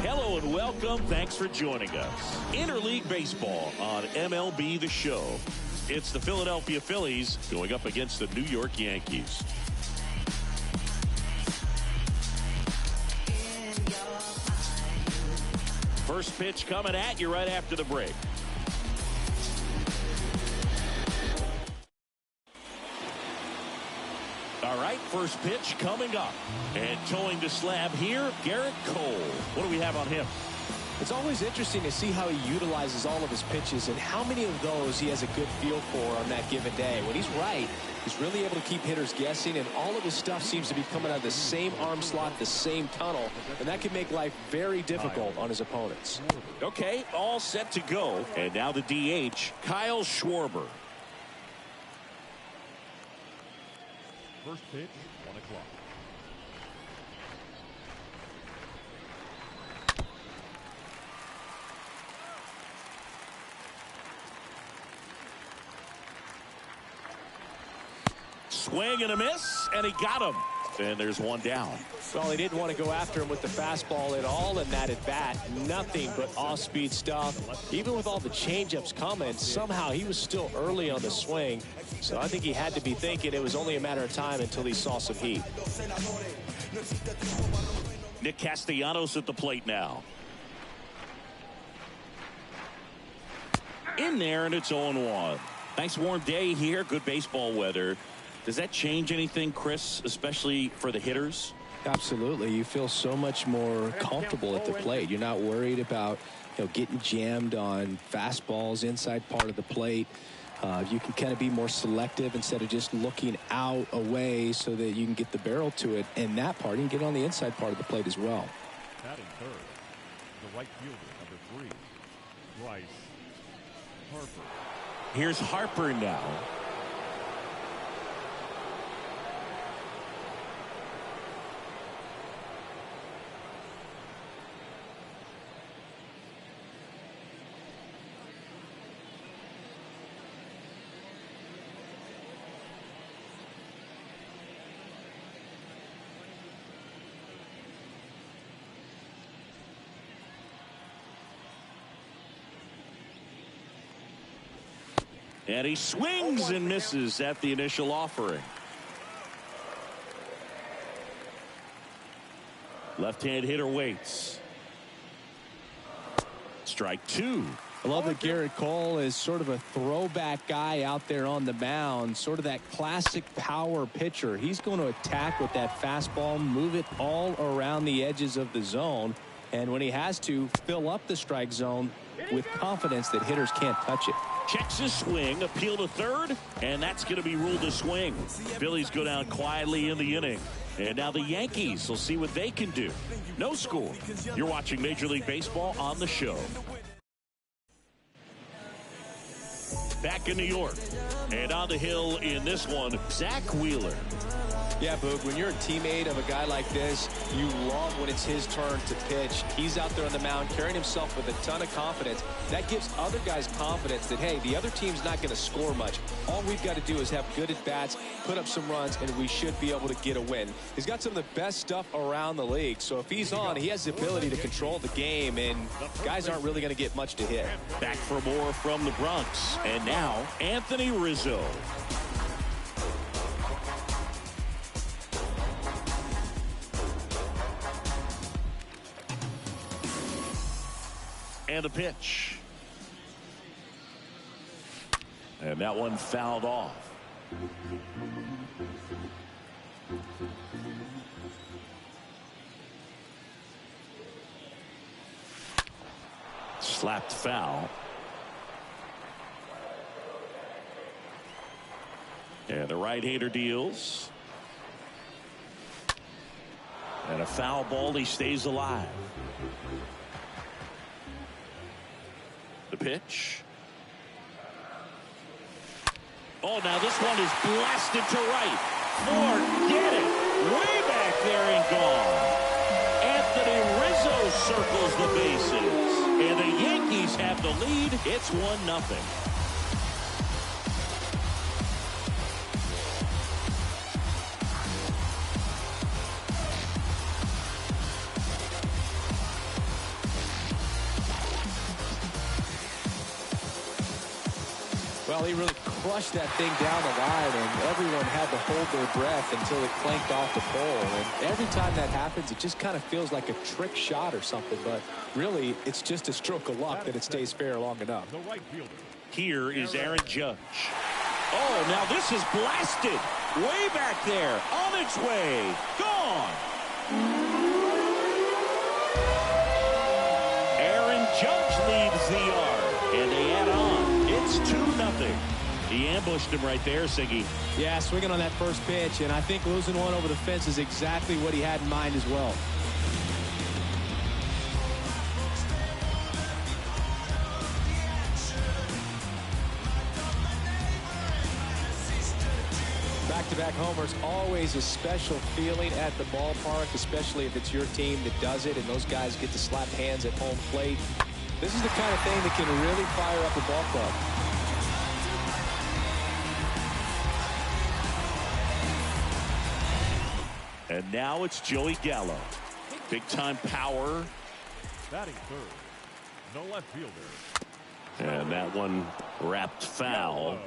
Hello and welcome. Thanks for joining us. Interleague Baseball on MLB The Show. It's the Philadelphia Phillies going up against the New York Yankees. First pitch coming at you right after the break. All right, first pitch coming up. And towing the slab here, Gerrit Cole. What do we have on him? It's always interesting to see how he utilizes all of his pitches and how many of those he has a good feel for on that given day. When he's right, he's really able to keep hitters guessing, and all of his stuff seems to be coming out of the same arm slot, the same tunnel, and that can make life very difficult on his opponents. Okay, all set to go. And now the DH, Kyle Schwarber. First pitch, 1 o'clock. Swing and a miss, and he got him. And there's one down. Well, he didn't want to go after him with the fastball at all in that at bat. Nothing but off-speed stuff. Even with all the changeups coming, somehow he was still early on the swing. So I think he had to be thinking it was only a matter of time until he saw some heat. Nick Castellanos at the plate now. In there, and it's 0-1. Nice warm day here. Good baseball weather. Does that change anything, Chris, especially for the hitters? Absolutely. You feel so much more comfortable at the plate. You're not worried about, getting jammed on fastballs inside part of the plate. You can kind of be more selective instead of just looking out away so that you can get the barrel to it. And that part, you can get on the inside part of the plate as well. Batting third, the right fielder, number 3, Bryce Harper. Here's Harper now. And he swings and misses at the initial offering. Left-hand hitter waits. Strike 2. I love that Gerrit Cole is sort of a throwback guy out there on the mound, sort of that classic power pitcher. He's going to attack with that fastball, move it all around the edges of the zone, and when he has to, fill up the strike zone with confidence that hitters can't touch it. Checks his swing, appeal to third, and that's going to be ruled a swing. Phillies go down quietly in the inning. And now the Yankees will see what they can do. No score. You're watching Major League Baseball on The Show. Back in New York. And on the hill in this one, Zack Wheeler. Yeah, Boog, when you're a teammate of a guy like this, you love when it's his turn to pitch. He's out there on the mound carrying himself with a ton of confidence. That gives other guys confidence that, hey, the other team's not going to score much. All we've got to do is have good at-bats, put up some runs, and we should be able to get a win. He's got some of the best stuff around the league. So if he's on, he has the ability to control the game, and guys aren't really going to get much to hit. Back for more from the Bronx. And now, Anthony Rizzo. And a pitch. And that one fouled off. Slapped foul. And the right-hander deals. And a foul ball. He stays alive. The pitch. Oh, now this one is blasted to right. Forget it. Way back there and gone. Anthony Rizzo circles the bases. And the Yankees have the lead. It's 1-0. Well, he really crushed that thing down the line, and everyone had to hold their breath until it clanked off the pole. And every time that happens, it just kind of feels like a trick shot or something. But really, it's just a stroke of luck that it stays fair long enough. The right fielder. Here is Aaron Judge. Oh, now this is blasted. Way back there. On its way. Gone. Aaron Judge leads the yard. And they add on. It's 2-0. He ambushed him right there, Siggy. Yeah, swinging on that first pitch. And I think losing one over the fence is exactly what he had in mind as well. Back-to-back homers, always a special feeling at the ballpark, especially if it's your team that does it and those guys get to slap hands at home plate. This is the kind of thing that can really fire up a ball club. And now it's Joey Gallo. Big-time power. Batting third. The left fielder. And that one wrapped foul. Gallo.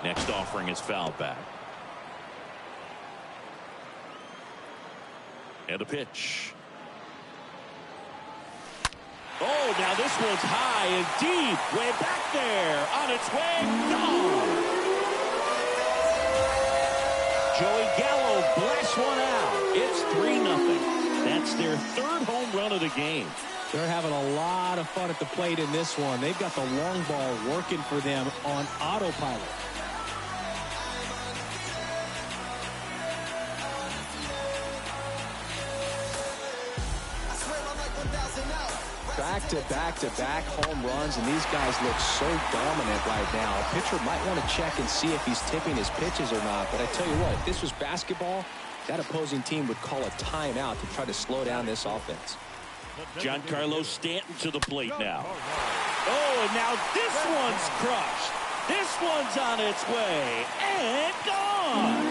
Next offering is fouled back. And a pitch. Oh, now this one's high and deep. Way back there. On its way. Gone. Joey Gallo blasts one out. It's 3-0. That's their third home run of the game. They're having a lot of fun at the plate in this one. They've got the long ball working for them on autopilot. Back-to-back-to-back home runs, and these guys look so dominant right now. A pitcher might want to check and see if he's tipping his pitches or not. But I tell you what, if this was basketball, that opposing team would call a timeout to try to slow down this offense. Giancarlo Stanton to the plate now. Oh, and now this one's crushed. This one's on its way and gone.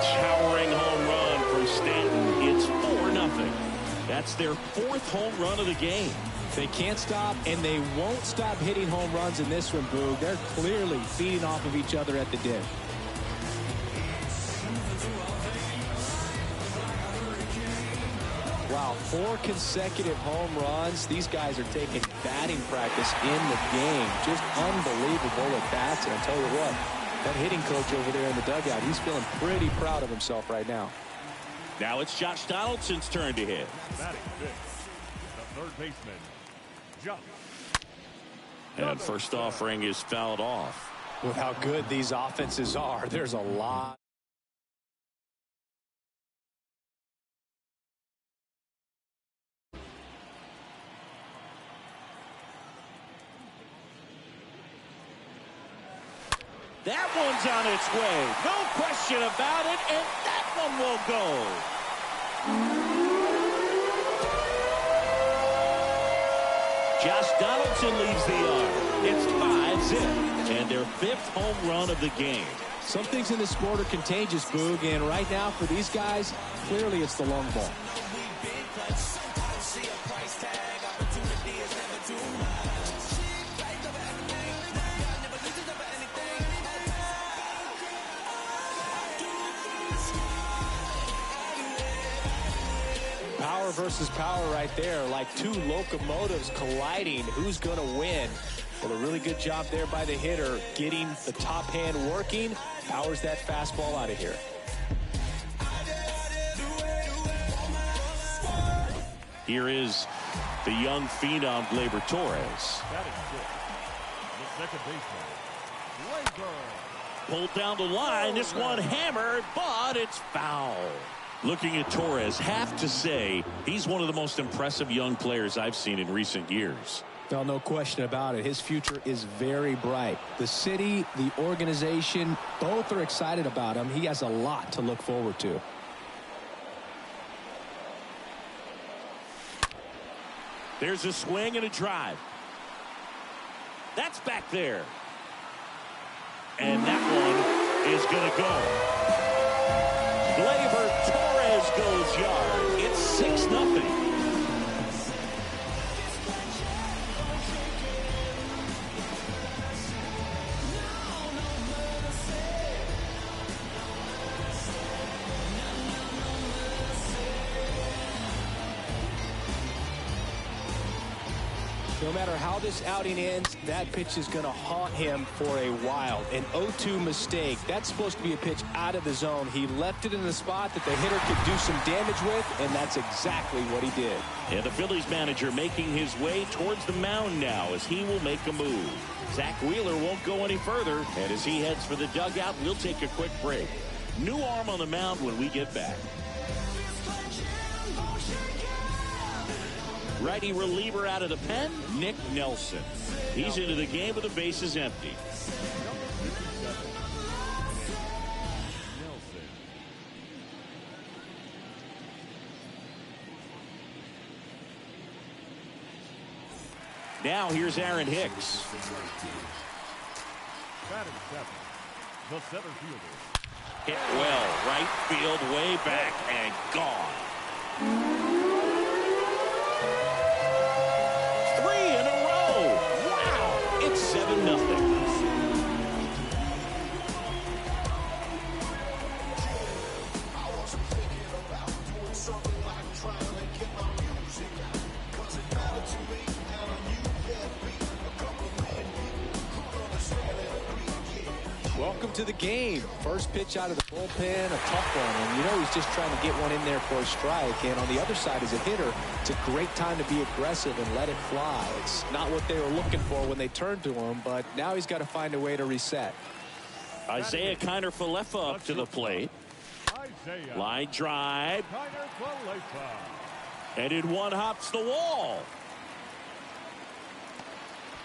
Towering home run from Stanton. It's 4-0. That's their fourth home run of the game. They can't stop, and they won't stop hitting home runs in this one, Boog. They're clearly feeding off of each other at the dish. Wow, 4 consecutive home runs. These guys are taking batting practice in the game. Just unbelievable at bats. And I tell you what, that hitting coach over there in the dugout, he's feeling pretty proud of himself right now. Now it's Josh Donaldson's turn to hit. Batting fifth. The third baseman. Josh. And first offering is fouled off. With how good these offenses are, there's a lot. That one's on its way. No question about it, and that one will go. Josh Donaldson leaves the yard. It's 5-0, and their fifth home run of the game. Some things in this sport are contagious, Boog, and right now for these guys, clearly it's the long ball. Power versus power right there, like two locomotives colliding. Who's going to win? Well, a really good job there by the hitter, getting the top hand working. Powers that fastball out of here. Here is the young phenom, Gleyber Torres. Batting sixth. The second baseman. Gleyber. Pulled down the line. This one hammered, but it's foul. Looking at Torres, have to say he's one of the most impressive young players I've seen in recent years. Well, no question about it. His future is very bright. The city, the organization, both are excited about him. He has a lot to look forward to. There's a swing and a drive. That's back there. And that one is going to go. Gleyber Torres goes yard. It's 6-0. No matter how this outing ends, that pitch is going to haunt him for a while. An 0-2 mistake. That's supposed to be a pitch out of the zone. He left it in the spot that the hitter could do some damage with, and that's exactly what he did. And the Phillies manager making his way towards the mound now as he will make a move. Zach Wheeler won't go any further, and as he heads for the dugout, we'll take a quick break. New arm on the mound when we get back. Righty reliever out of the pen, Nick Nelson. He's into the game with the bases empty. Now here's Aaron Hicks. Batting seventh, the center fielder. Hit well, right field, way back, and gone. It's 7-0. Welcome to the game. First pitch out of the bullpen, a tough one. And you know he's just trying to get one in there for a strike. And on the other side, as a hitter, it's a great time to be aggressive and let it fly. It's not what they were looking for when they turned to him, but now he's got to find a way to reset. Isaiah Kiner-Falefa up to the plate. Line drive. And in one hops the wall.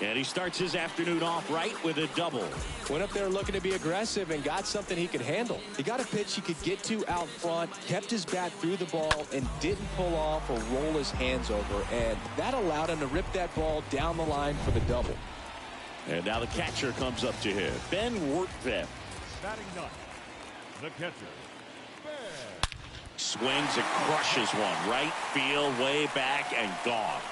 And he starts his afternoon off right with a double. Went up there looking to be aggressive and got something he could handle. He got a pitch he could get to out front, kept his bat through the ball, and didn't pull off or roll his hands over. And that allowed him to rip that ball down the line for the double. And now the catcher comes up to him, Ben Wertvedt. Batting ninth, the catcher, Ben. Swings and crushes one. Right field, way back, and gone.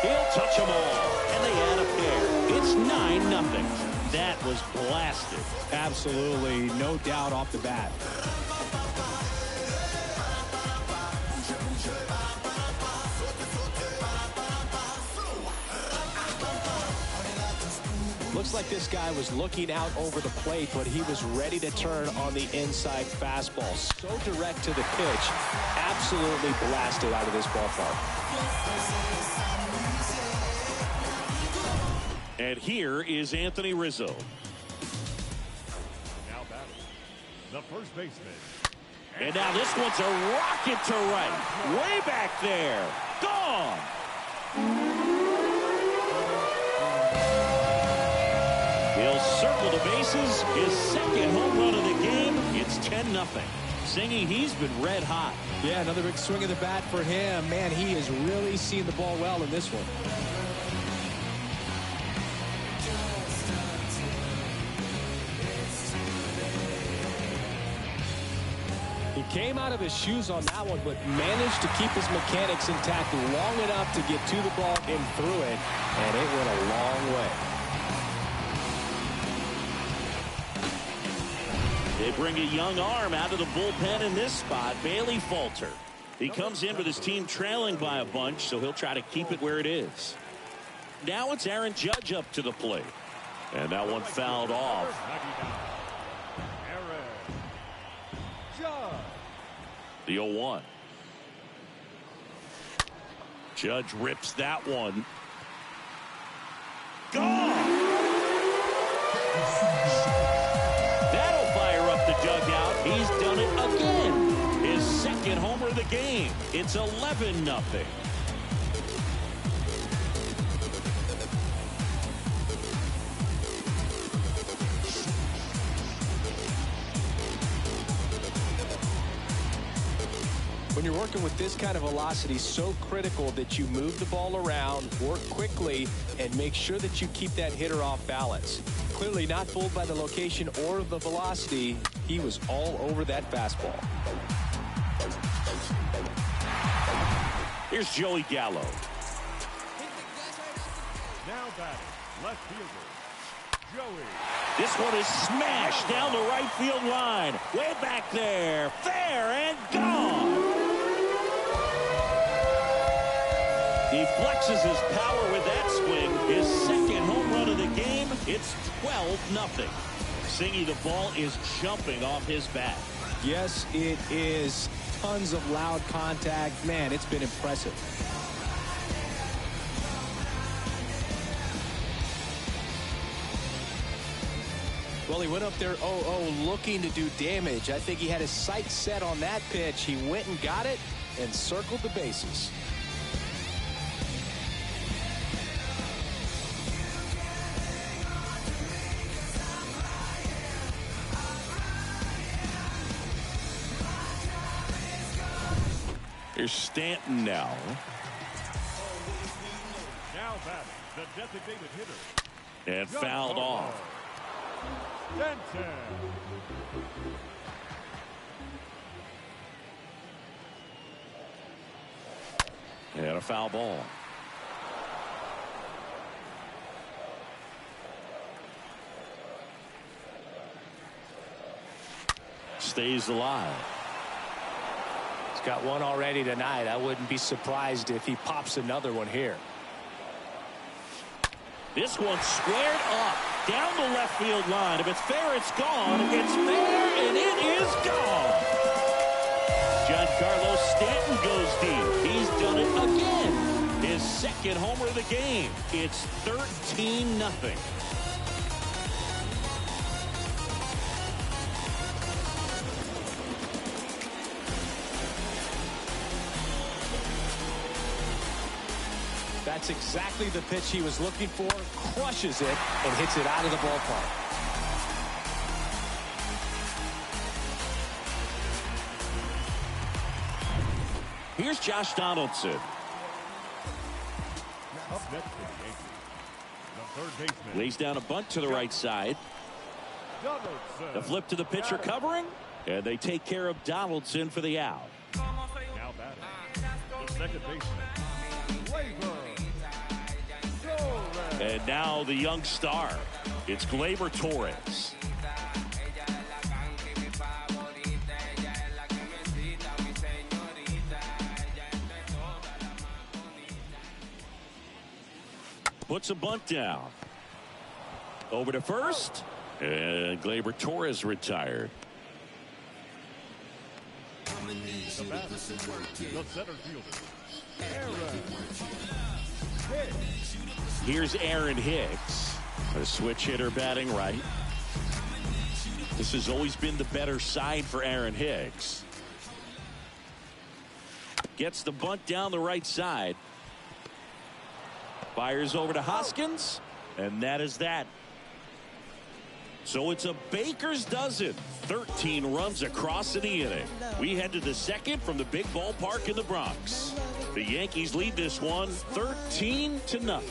He'll touch them all, and they add a pair. It's 9-0. That was blasted. Absolutely, no doubt off the bat. Looks like this guy was looking out over the plate, but he was ready to turn on the inside fastball. So direct to the pitch, absolutely blasted out of this ballpark. And here is Anthony Rizzo. Now batting, the first baseman. And now this one's a rocket to right. Way back there. Gone. He'll circle the bases. His second home run of the game. It's 10-0. Singing, he's been red hot. Yeah, another big swing of the bat for him. Man, he has really seen the ball well in this one. He came out of his shoes on that one, but managed to keep his mechanics intact long enough to get to the ball and through it, and it went a long way. They bring a young arm out of the bullpen in this spot, Bailey Falter. He comes in with his team trailing by a bunch, so he'll try to keep it where it is. Now it's Aaron Judge up to the plate. And that one fouled off. The 0-1. Judge rips that one. Gone! That'll fire up the dugout. He's done it again. His second homer of the game. It's 11-0. When you're working with this kind of velocity, so critical that you move the ball around, work quickly, and make sure that you keep that hitter off balance. Clearly not fooled by the location or the velocity. He was all over that fastball. Here's Joey Gallo. Now batting, left fielder, Joey. This one is smashed down the right field line. Way back there. Fair and gone. He flexes his power with that swing. His second home run of the game. It's 12-0. Singy, the ball is jumping off his bat. Yes, it is. Tons of loud contact. Man, it's been impressive. Well, he went up there 0-0 looking to do damage. I think he had his sights set on that pitch. He went and got it and circled the bases. Here's Stanton now. Now batting, the designated hitter. And fouled off. Stanton. And a foul ball. Stays alive. He's got one already tonight. I wouldn't be surprised if he pops another one here. This one squared up down the left field line. If it's fair, it's gone. It's fair, and it is gone. Giancarlo Stanton goes deep. He's done it again. His second homer of the game. It's 13-0. That's exactly the pitch he was looking for. Crushes it and hits it out of the ballpark. Here's Josh Donaldson. Up next for the Yankees, the third baseman. Lays down a bunt to the right side. Donaldson. The flip to the pitcher covering. And they take care of Donaldson for the out. Now batting, the second baseman, Gleyber Torres. And now the young star. It's Gleyber Torres. Puts a bunt down. Over to first. And Gleyber Torres retired. The batter, the center fielder, Aaron Hicks. Here's Aaron Hicks, a switch hitter batting right. This has always been the better side for Aaron Hicks. Gets the bunt down the right side. Fires over to Hoskins, and that is that. So it's a baker's dozen. 13 runs across in the inning. We head to the second from the big ballpark in the Bronx. The Yankees lead this one 13-0.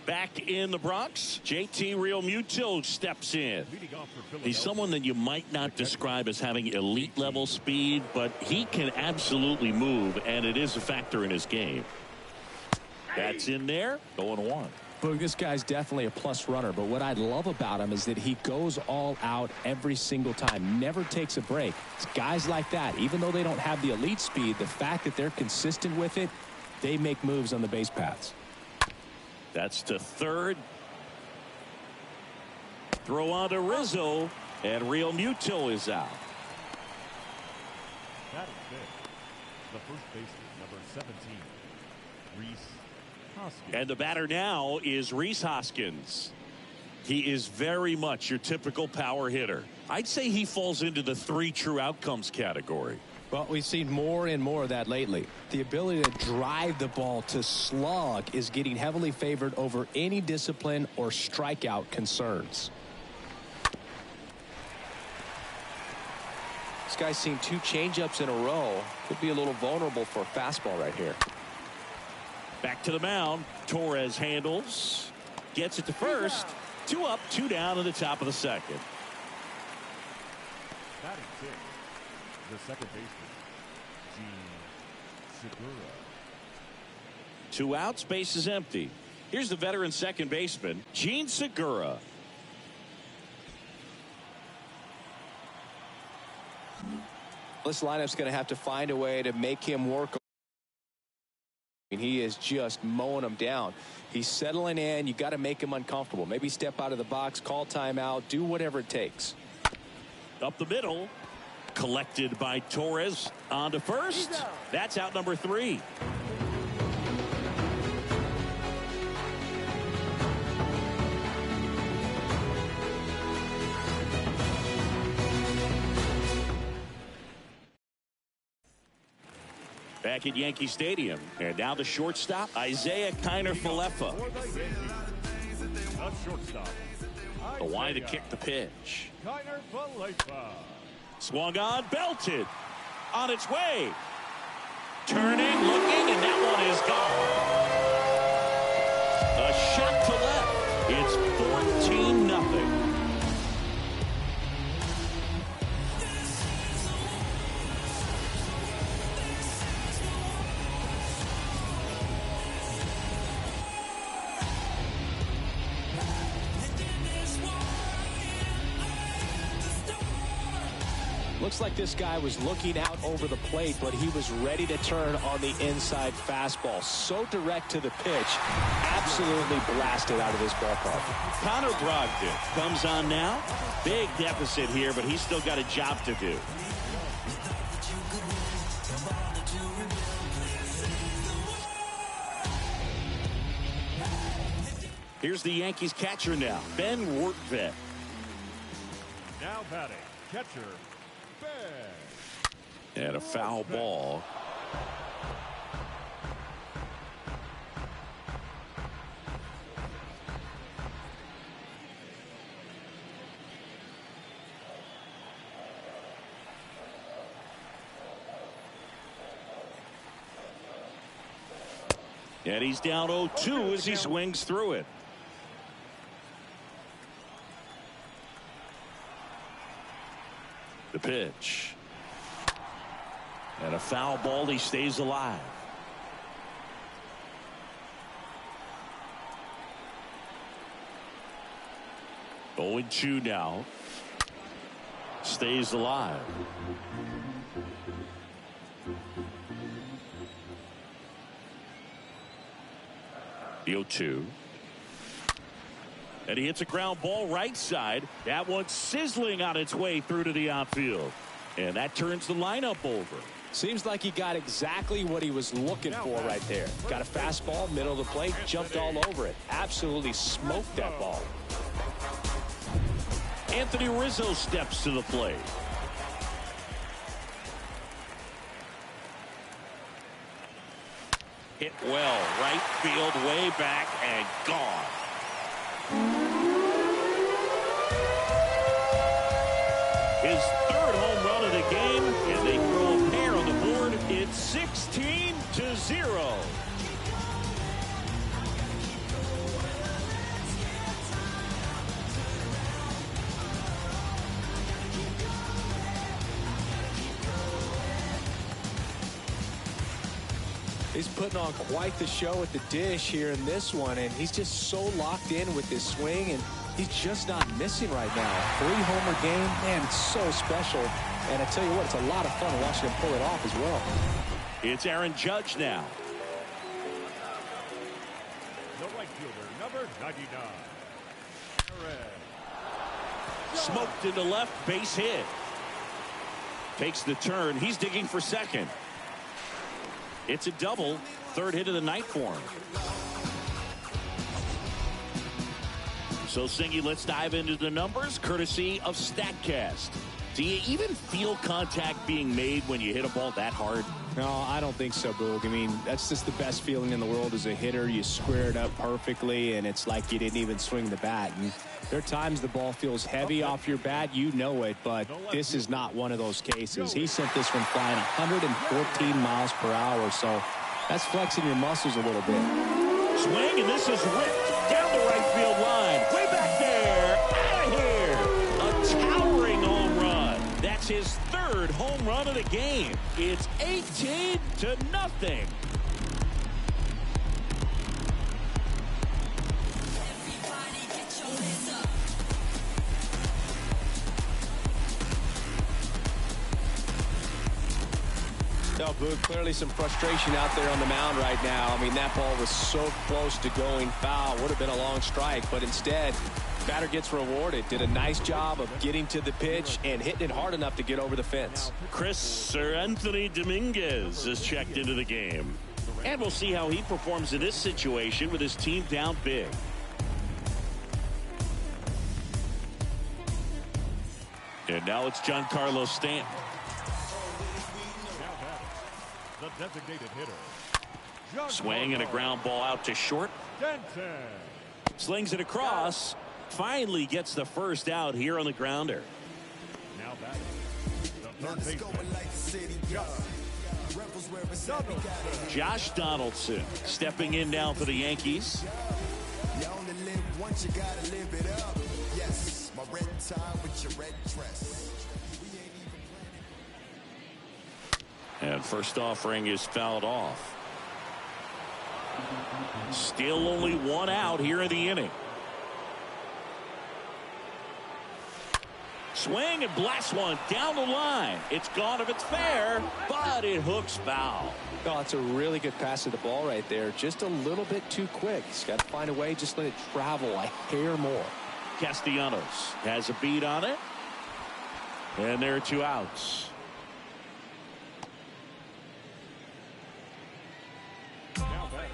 Back in the Bronx, JT Realmuto steps in. He's someone that you might not describe as having elite level speed, but he can absolutely move, and it is a factor in his game. That's in there, 0-1. Boog, this guy's definitely a plus runner, but what I love about him is that he goes all out every single time, never takes a break. It's guys like that, even though they don't have the elite speed, the fact that they're consistent with it, they make moves on the base paths. That's to third. Throw on to Rizzo, and Realmuto is out. That is fifth. The first baseman, number 17, Rhys Hoskins. And the batter now is Rhys Hoskins. He is very much your typical power hitter. I'd say he falls into the 3 true outcomes category. Well, we've seen more and more of that lately. The ability to drive the ball to slug is getting heavily favored over any discipline or strikeout concerns. This guy's seen 2 changeups in a row. Could be a little vulnerable for a fastball right here. Back to the mound. Torres handles. Gets it to first. 2 up, 2 down in the top of the second. Batting 6, the second baseman, Jean Segura. 2 outs, base is empty. Here's the veteran second baseman, Jean Segura. This lineup's going to have to find a way to make him work. He is just mowing him down. He's settling in. You got to make him uncomfortable. Maybe step out of the box, call timeout, do whatever it takes. Up the middle, collected by Torres on to first. That's out number 3. Back at Yankee Stadium, and now the shortstop, Isiah Kiner-Falefa. For the Yankees, the shortstop, The line to kick the pitch. Kiner-Falefa. Swung on, belted. On its way. Turning, looking, and that one is gone. A shot to left. It's 14-0. Looks like this guy was looking out over the plate, but he was ready to turn on the inside fastball. So direct to the pitch. Absolutely blasted out of this ballpark. Connor Brogdon comes on now. Big deficit here, but he's still got a job to do. Here's the Yankees catcher now, Ben Rortvedt. Now batting, catcher, Ben. And a foul ball. And he's down 0-2 as he swings through it. The pitch. And a foul ball. He stays alive. Oh, 0-2 now. Stays alive. The 0-2. And he hits a ground ball right side. That one's sizzling on its way through to the outfield. And that turns the lineup over. Seems like he got exactly what he was looking for right there. Got a fastball, middle of the plate, jumped all over it. Absolutely smoked that ball. Anthony Rizzo steps to the plate. Hit well, right field, way back, and gone. His third home run of the game, and they throw a pair on the board. It's 16-0. He's putting on quite the show at the dish here in this one, and he's just so locked in with his swing, and he's just not missing right now. 3-homer game, man, it's so special. And I tell you what, it's a lot of fun watching him pull it off as well. It's Aaron Judge now. The right fielder, number 99. Aaron. Smoked into left, base hit. Takes the turn. He's digging for second. It's a double. Third hit of the night for him. So, Singy, let's dive into the numbers courtesy of StatCast. Do you even feel contact being made when you hit a ball that hard? No, I don't think so, Boog. I mean, that's just the best feeling in the world as a hitter. You square it up perfectly, and it's like you didn't even swing the bat. And there are times the ball feels heavy off your bat. You know it, but this is not one of those cases. He sent this one flying 114 miles per hour, so that's flexing your muscles a little bit. Swing, and this is ripped down the right field line. Way back there, out of here. A towering home run. That's his third home run of the game. It's 18-0. No, Boog, clearly some frustration out there on the mound right now. I mean, that ball was so close to going foul. Would have been a long strike, but instead, batter gets rewarded. Did a nice job of getting to the pitch and hitting it hard enough to get over the fence. Anthony Dominguez is checked into the game. And we'll see how he performs in this situation with his team down big. And now it's Giancarlo Stanton. The designated hitter. Swing and a ground ball out to short. Stanton. Slings it across. Finally gets the first out here on the grounder. Now batting. The third baseman. Josh Donaldson stepping in now for the Yankees. You only live once, you gotta live it up. Yes, my red tie with your red dress. And first offering is fouled off. Still only one out here in the inning. Swing and blast one down the line. It's gone if it's fair, but it hooks foul. Oh, it's a really good pass to the ball right there. Just a little bit too quick. He's got to find a way, just let it travel a hair more. Castellanos has a beat on it. And there are two outs. Now batting.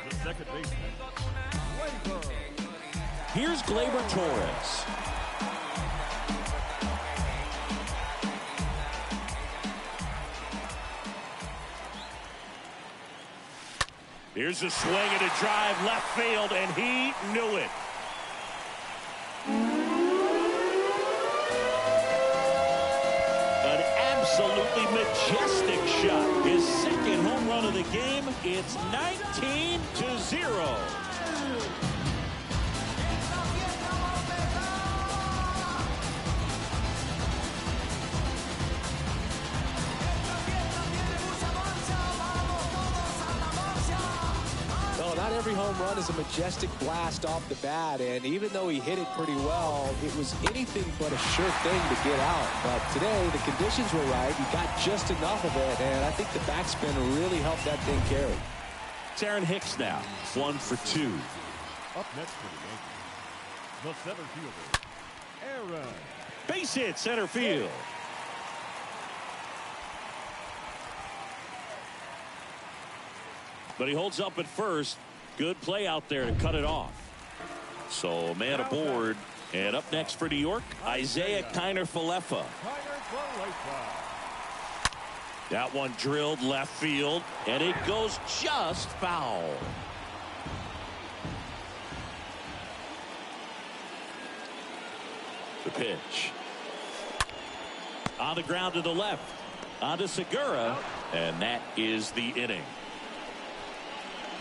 The second baseman. Gleyber. Here's Gleyber Torres. Here's a swing and a drive left field, and he knew it. An absolutely majestic shot. His second home run of the game. It's 19-0. Not every home run is a majestic blast off the bat, and even though he hit it pretty well, it was anything but a sure thing to get out. But today, the conditions were right. He got just enough of it, and I think the backspin really helped that thing carry. It's Aaron Hicks now, 1 for 2. Up next for the Yankees. The center fielder. Aaron. Base hit center field. But he holds up at first. Good play out there to cut it off. So a man aboard. And up next for New York, Isaiah Kiner-Falefa. That one drilled left field, and it goes just foul. The pitch. On the ground to the left. On to Segura, and that is the inning.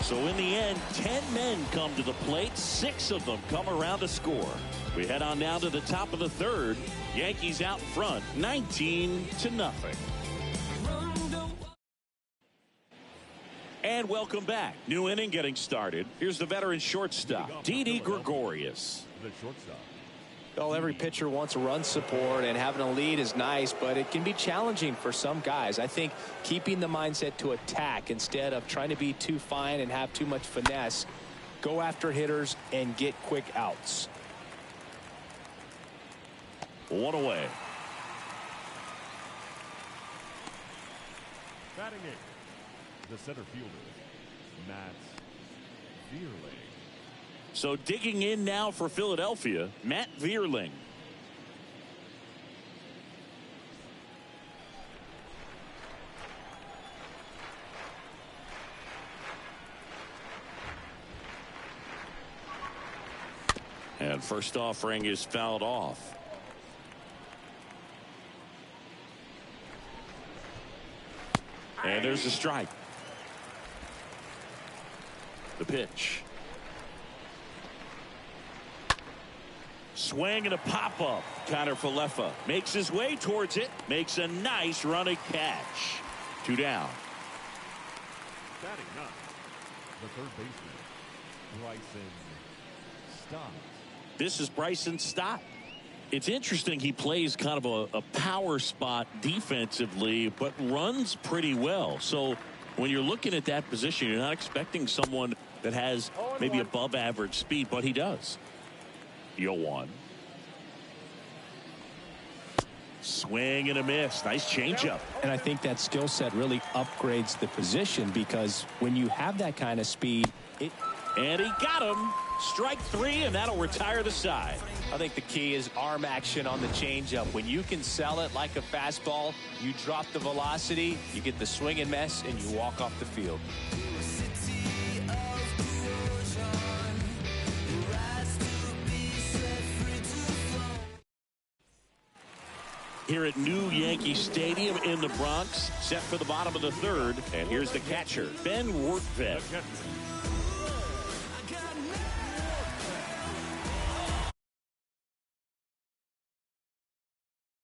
So in the end, 10 men come to the plate. 6 of them come around to score. We head on down to the top of the third. Yankees out front, 19-0. And welcome back. New inning getting started. Here's the veteran shortstop, Didi Gregorius. The shortstop. Well, every pitcher wants run support, and having a lead is nice, but it can be challenging for some guys. I think keeping the mindset to attack instead of trying to be too fine and have too much finesse, go after hitters and get quick outs. 1 away. Batting eighth. The center fielder, Matt Vierling. So digging in now for Philadelphia, Matt Vierling. And first offering is fouled off. And there's a strike. The pitch. Swing and a pop-up. Connor Falefa makes his way towards it. Makes a nice running catch. 2 down. Batting ninth, the third baseman, Bryson Stott. This is Bryson Stott. It's interesting, he plays kind of a power spot defensively, but runs pretty well. So when you're looking at that position, you're not expecting someone that has maybe above average speed, but he does. 0-1. Swing and a miss. Nice changeup. And I think that skill set really upgrades the position, because when you have that kind of speed, and he got him. Strike 3, and that'll retire the side. I think the key is arm action on the changeup. When you can sell it like a fastball, you drop the velocity, you get the swing and miss, and you walk off the field. Here at New Yankee Stadium in the Bronx, set for the bottom of the third. And here's the catcher, Ben Workvet.